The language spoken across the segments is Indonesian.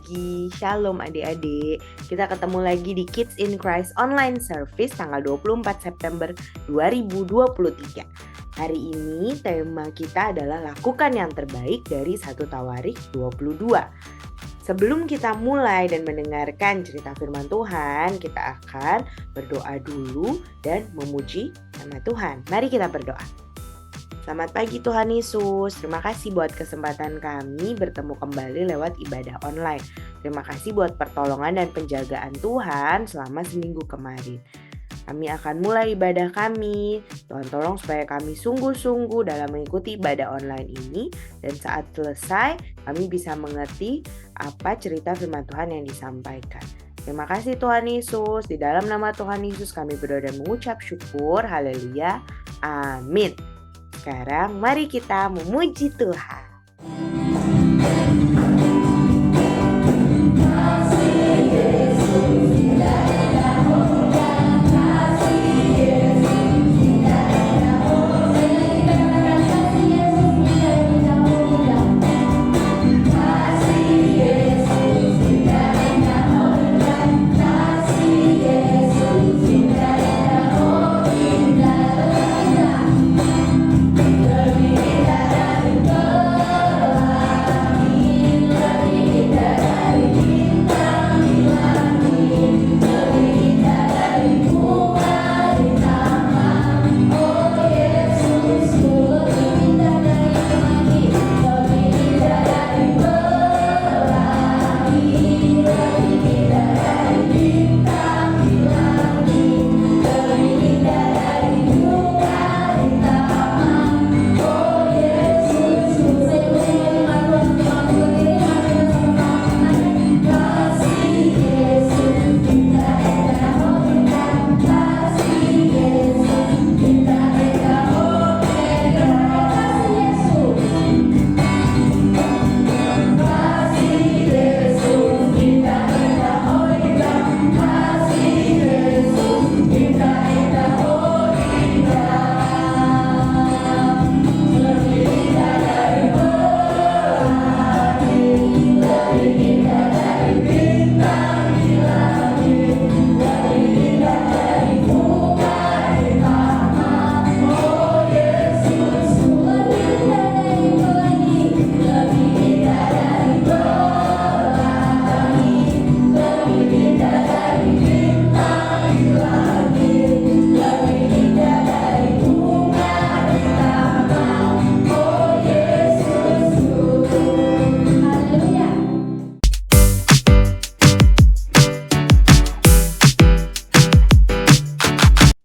pagi, Shalom adik-adik. Kita ketemu lagi di Kids in Christ Online Service tanggal 24 September 2023. Hari ini tema kita adalah lakukan yang terbaik dari 1 Tawarik 22. Sebelum kita mulai dan mendengarkan cerita firman Tuhan, kita akan berdoa dulu dan memuji nama Tuhan. Mari kita berdoa. Selamat pagi Tuhan Yesus, terima kasih buat kesempatan kami bertemu kembali lewat ibadah online. Terima kasih buat pertolongan dan penjagaan Tuhan selama seminggu kemarin. Kami akan mulai ibadah kami. Tuhan tolong supaya kami sungguh-sungguh dalam mengikuti ibadah online ini. Dan saat selesai kami bisa mengerti apa cerita firman Tuhan yang disampaikan. Terima kasih Tuhan Yesus. Di dalam nama Tuhan Yesus kami berdoa dan mengucap syukur. Haleluya. Amin. Sekarang mari kita memuji Tuhan.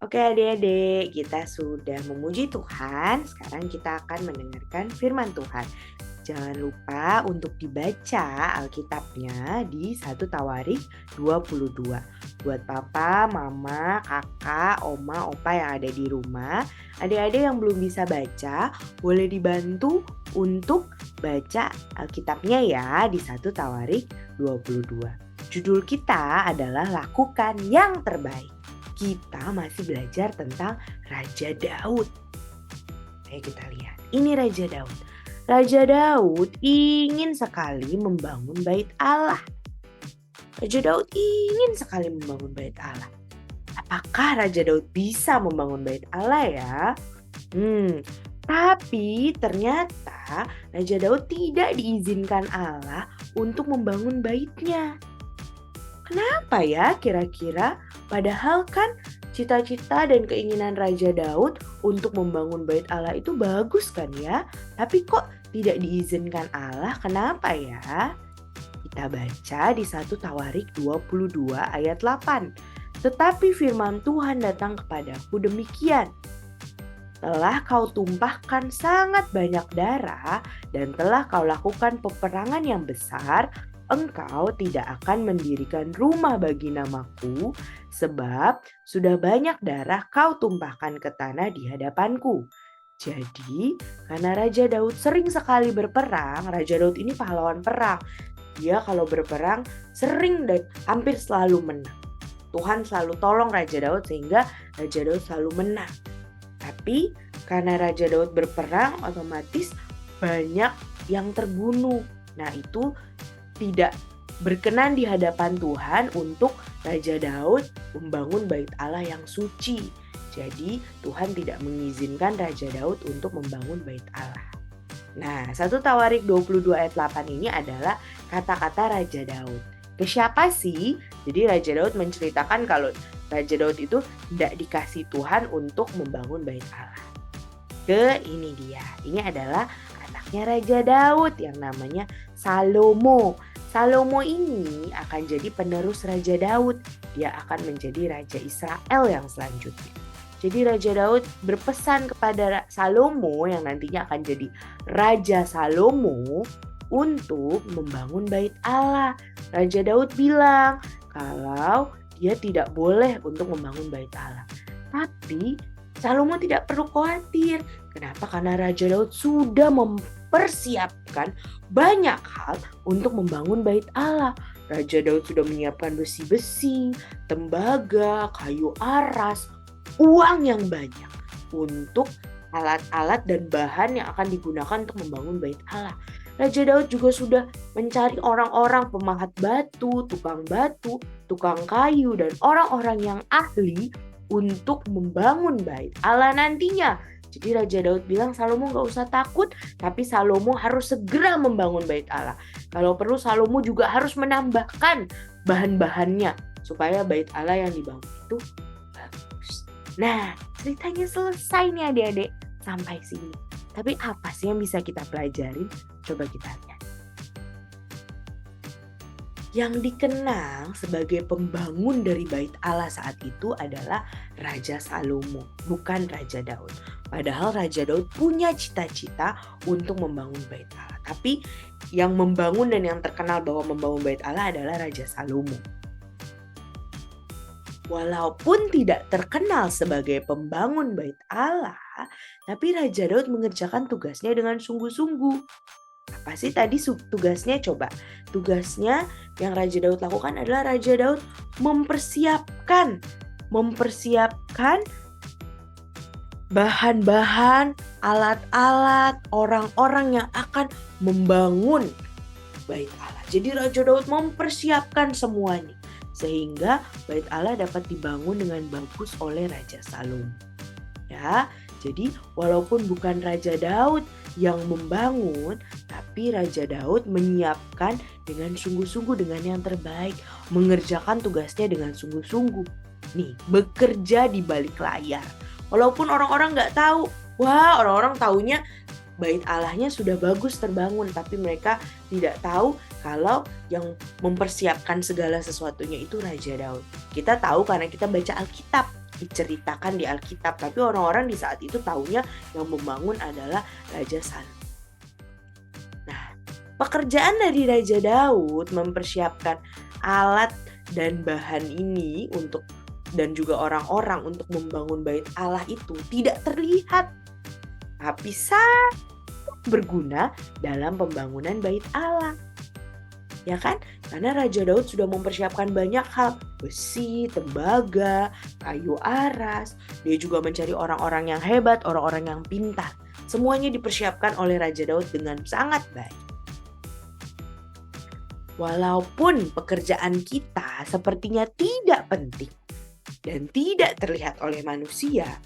Oke adik-adik, kita sudah memuji Tuhan. Sekarang kita akan mendengarkan firman Tuhan. Jangan lupa untuk dibaca Alkitabnya di 1 Tawarik 22. Buat papa, mama, kakak, oma, opa yang ada di rumah, adik-adik yang belum bisa baca, boleh dibantu untuk baca Alkitabnya ya di 1 Tawarik 22. Judul kita adalah Lakukan yang Terbaik. Kita masih belajar tentang Raja Daud. Ayo kita lihat. Ini Raja Daud. Raja Daud ingin sekali membangun bait Allah. Raja Daud ingin sekali membangun bait Allah. Apakah Raja Daud bisa membangun bait Allah ya? Tapi ternyata Raja Daud tidak diizinkan Allah untuk membangun baitnya. Kenapa ya kira-kira? Padahal kan cita-cita dan keinginan Raja Daud untuk membangun bait Allah itu bagus kan ya? Tapi kok tidak diizinkan Allah? Kenapa ya? Kita baca di 1 Tawarik 22 ayat 8. Tetapi firman Tuhan datang kepadaku demikian. Telah kau tumpahkan sangat banyak darah dan telah kau lakukan peperangan yang besar, engkau tidak akan mendirikan rumah bagi namaku, sebab sudah banyak darah kau tumpahkan ke tanah di hadapanku. Jadi, karena Raja Daud sering sekali berperang, Raja Daud ini pahlawan perang. Dia kalau berperang sering dan hampir selalu menang. Tuhan selalu tolong Raja Daud sehingga Raja Daud selalu menang. Tapi karena Raja Daud berperang, otomatis banyak yang terbunuh. Nah, itu tidak berkenan di hadapan Tuhan untuk Raja Daud membangun bait Allah yang suci. Jadi Tuhan tidak mengizinkan Raja Daud untuk membangun bait Allah. Nah, 1 Tawarik 22 ayat 8 ini adalah kata-kata Raja Daud. Ke siapa sih? Jadi Raja Daud menceritakan kalau Raja Daud itu tidak dikasih Tuhan untuk membangun bait Allah. Ini dia. Ini adalah anaknya Raja Daud yang namanya Salomo. Salomo ini akan jadi penerus Raja Daud. Dia akan menjadi Raja Israel yang selanjutnya. Jadi Raja Daud berpesan kepada Salomo yang nantinya akan jadi Raja Salomo untuk membangun bait Allah. Raja Daud bilang kalau dia tidak boleh untuk membangun bait Allah. Tapi Salomo tidak perlu khawatir. Kenapa? Karena Raja Daud sudah mempersiapkan banyak hal untuk membangun bait Allah. Raja Daud sudah menyiapkan besi-besi, tembaga, kayu aras, uang yang banyak untuk alat-alat dan bahan yang akan digunakan untuk membangun bait Allah. Raja Daud juga sudah mencari orang-orang pemahat batu, tukang kayu, dan orang-orang yang ahli untuk membangun bait Allah nantinya. Jadi Raja Daud bilang Salomo gak usah takut, tapi Salomo harus segera membangun bait Allah. Kalau perlu Salomo juga harus menambahkan bahan-bahannya supaya bait Allah yang dibangun itu bagus. Nah, ceritanya selesai nih adik-adik sampai sini. Tapi apa sih yang bisa kita pelajarin? Coba kita lihat. Yang dikenal sebagai pembangun dari bait Allah saat itu adalah Raja Salomo, bukan Raja Daud. Padahal Raja Daud punya cita-cita untuk membangun bait Allah. Tapi yang membangun dan yang terkenal bahwa membangun bait Allah adalah Raja Salomo. Walaupun tidak terkenal sebagai pembangun bait Allah, tapi Raja Daud mengerjakan tugasnya dengan sungguh-sungguh. Apa sih tadi tugasnya? Coba. Tugasnya yang Raja Daud lakukan adalah Raja Daud mempersiapkan bahan-bahan, alat-alat, orang-orang yang akan membangun bait Allah. Jadi Raja Daud mempersiapkan semuanya sehingga bait Allah dapat dibangun dengan bagus oleh Raja Salomo. Ya, jadi walaupun bukan Raja Daud yang membangun, tapi Raja Daud menyiapkan dengan sungguh-sungguh, dengan yang terbaik, mengerjakan tugasnya dengan sungguh-sungguh. Nih, bekerja di balik layar. Walaupun orang-orang nggak tahu, wah orang-orang taunya bait Allahnya sudah bagus terbangun, tapi mereka tidak tahu kalau yang mempersiapkan segala sesuatunya itu Raja Daud. Kita tahu karena kita baca Alkitab, diceritakan di Alkitab, tapi orang-orang di saat itu taunya yang membangun adalah Raja Salomo. Nah, pekerjaan dari Raja Daud mempersiapkan alat dan bahan ini dan juga orang-orang untuk membangun bait Allah itu tidak terlihat, tapi sangat berguna dalam pembangunan bait Allah. Ya kan? Karena Raja Daud sudah mempersiapkan banyak hal, besi, tembaga, kayu aras. Dia juga mencari orang-orang yang hebat, orang-orang yang pintar. Semuanya dipersiapkan oleh Raja Daud dengan sangat baik. Walaupun pekerjaan kita sepertinya tidak penting dan tidak terlihat oleh manusia,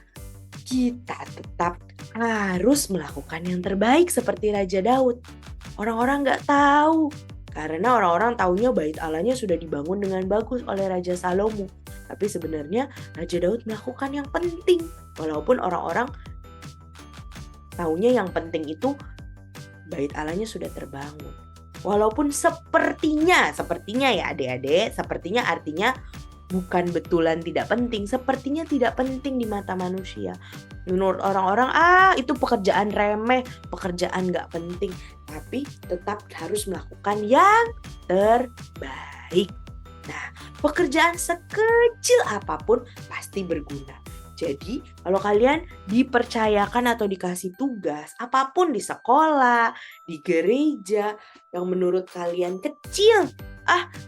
kita tetap harus melakukan yang terbaik seperti Raja Daud. Orang-orang gak tahu, karena orang-orang taunya bait Allahnya sudah dibangun dengan bagus oleh Raja Salomo. Tapi sebenarnya Raja Daud melakukan yang penting. Walaupun orang-orang taunya yang penting itu bait Allahnya sudah terbangun. Walaupun sepertinya ya adik-adik, sepertinya artinya bukan betulan tidak penting, sepertinya tidak penting di mata manusia. Menurut orang-orang, itu pekerjaan remeh, pekerjaan gak penting. Tapi tetap harus melakukan yang terbaik. Nah, pekerjaan sekecil apapun pasti berguna. Jadi, kalau kalian dipercayakan atau dikasih tugas apapun di sekolah, di gereja, yang menurut kalian kecil,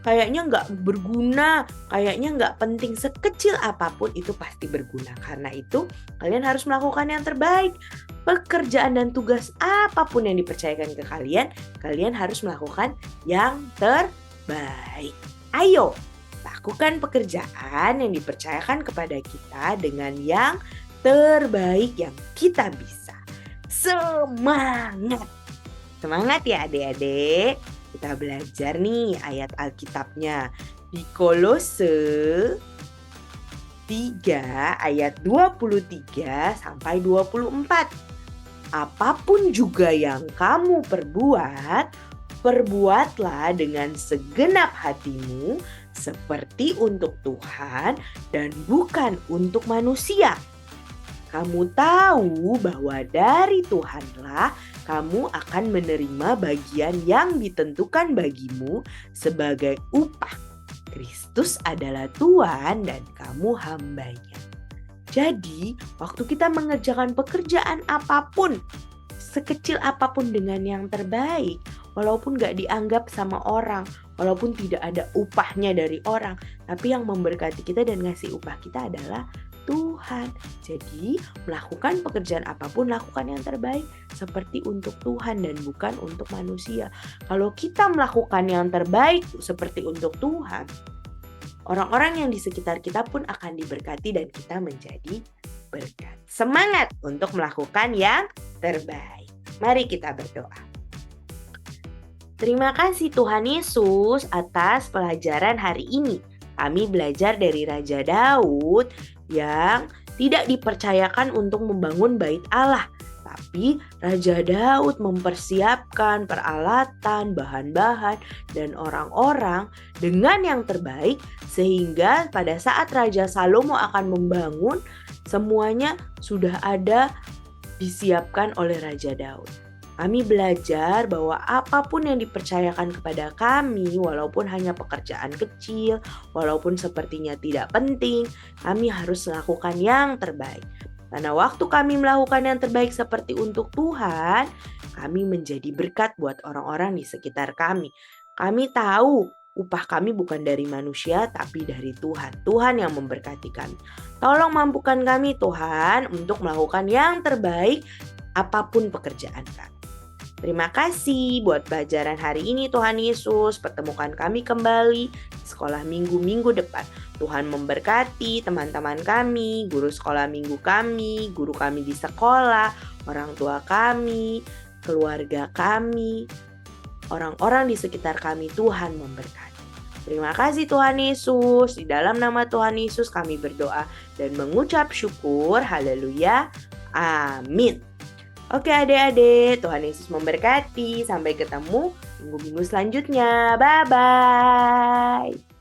kayaknya nggak berguna, kayaknya nggak penting, sekecil apapun itu pasti berguna. Karena itu, kalian harus melakukan yang terbaik. Pekerjaan dan tugas apapun yang dipercayakan ke kalian, kalian harus melakukan yang terbaik. Baik, ayo lakukan pekerjaan yang dipercayakan kepada kita dengan yang terbaik yang kita bisa. Semangat! Semangat ya adik-adik. Kita belajar nih ayat Alkitabnya di Kolose 3 ayat 23 sampai 24. Apapun juga yang kamu perbuat, perbuatlah dengan segenap hatimu seperti untuk Tuhan dan bukan untuk manusia. Kamu tahu bahwa dari Tuhanlah kamu akan menerima bagian yang ditentukan bagimu sebagai upah. Kristus adalah Tuhan dan kamu hambanya. Jadi, waktu kita mengerjakan pekerjaan apapun, sekecil apapun dengan yang terbaik, walaupun gak dianggap sama orang, walaupun tidak ada upahnya dari orang, tapi yang memberkati kita dan ngasih upah kita adalah Tuhan. Jadi, melakukan pekerjaan apapun, lakukan yang terbaik seperti untuk Tuhan dan bukan untuk manusia. Kalau kita melakukan yang terbaik seperti untuk Tuhan, orang-orang yang di sekitar kita pun akan diberkati dan kita menjadi berkat. Semangat untuk melakukan yang terbaik. Mari kita berdoa. Terima kasih Tuhan Yesus atas pelajaran hari ini. Kami belajar dari Raja Daud yang tidak dipercayakan untuk membangun bait Allah. Tapi Raja Daud mempersiapkan peralatan, bahan-bahan, dan orang-orang dengan yang terbaik sehingga pada saat Raja Salomo akan membangun, semuanya sudah ada disiapkan oleh Raja Daud. Kami belajar bahwa apapun yang dipercayakan kepada kami, walaupun hanya pekerjaan kecil, walaupun sepertinya tidak penting, kami harus melakukan yang terbaik. Karena waktu kami melakukan yang terbaik seperti untuk Tuhan, kami menjadi berkat buat orang-orang di sekitar kami. Kami tahu upah kami bukan dari manusia, tapi dari Tuhan. Tuhan yang memberkati kami. Tolong mampukan kami Tuhan untuk melakukan yang terbaik apapun pekerjaan kami. Terima kasih buat pelajaran hari ini Tuhan Yesus. Pertemukan kami kembali di sekolah minggu-minggu depan. Tuhan memberkati teman-teman kami, guru sekolah minggu kami, guru kami di sekolah, orang tua kami, keluarga kami, orang-orang di sekitar kami. Tuhan memberkati. Terima kasih Tuhan Yesus. Di dalam nama Tuhan Yesus kami berdoa dan mengucap syukur. Haleluya. Amin. Oke adik-adik, Tuhan Yesus memberkati. Sampai ketemu minggu-minggu selanjutnya. Bye-bye.